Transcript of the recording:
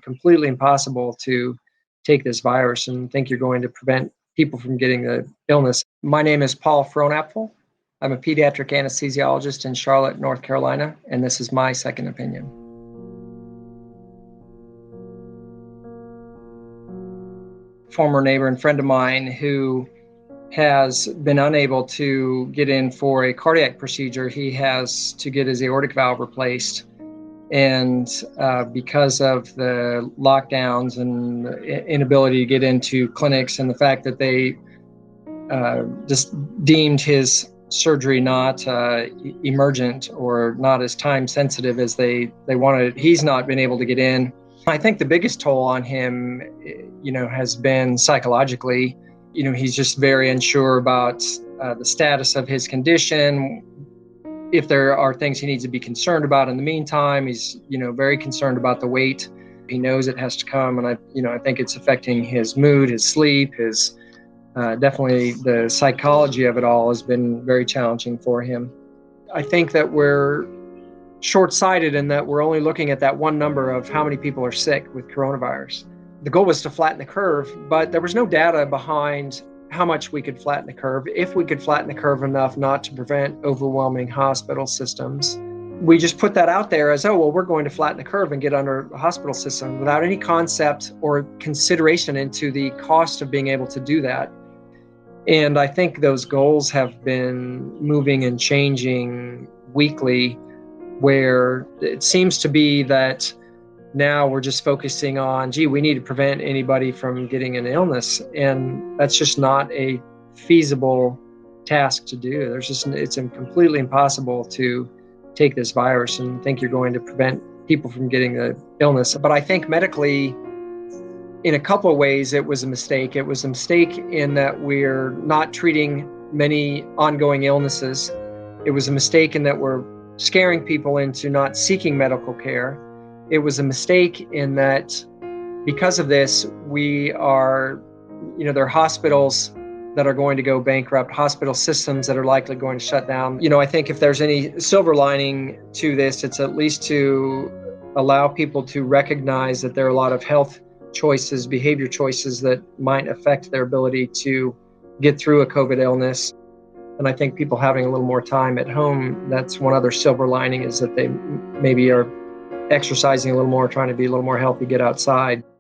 completely impossible to take this virus and think you're going to prevent people from getting the illness. My name is Paul Fronapfel. I'm a pediatric anesthesiologist in Charlotte, North Carolina, and this is my second opinion. Former neighbor and friend of mine who has been unable to get in for a cardiac procedure. He has to get his aortic valve replaced. And because of the lockdowns and inability to get into clinics and the fact that they just deemed his surgery not emergent or not as time sensitive as they wanted, he's not been able to get in. I think the biggest toll on him, has been psychologically. He's just very unsure about the status of his condition. If there are things he needs to be concerned about in the meantime, he's, very concerned about the weight. He knows it has to come, and I think it's affecting his mood, his sleep, his definitely the psychology of it all has been very challenging for him. I think that we're short-sighted in that we're only looking at that one number of how many people are sick with coronavirus. The goal was to flatten the curve, but there was no data behind how much we could flatten the curve, if we could flatten the curve enough not to prevent overwhelming hospital systems. We just put that out there as, we're going to flatten the curve and get under a hospital system without any concept or consideration into the cost of being able to do that. And I think those goals have been moving and changing weekly, where it seems to be that now we're just focusing on, we need to prevent anybody from getting an illness. And that's just not a feasible task to do. It's completely impossible to take this virus and think you're going to prevent people from getting the illness. But I think medically, in a couple of ways, it was a mistake. It was a mistake in that we're not treating many ongoing illnesses. It was a mistake in that we're scaring people into not seeking medical care. It was a mistake in that because of this, there are hospitals that are going to go bankrupt, hospital systems that are likely going to shut down. I think if there's any silver lining to this, it's at least to allow people to recognize that there are a lot of health choices, behavior choices that might affect their ability to get through a COVID illness. And I think people having a little more time at home, that's one other silver lining, is that they maybe are exercising a little more, trying to be a little more healthy, get outside.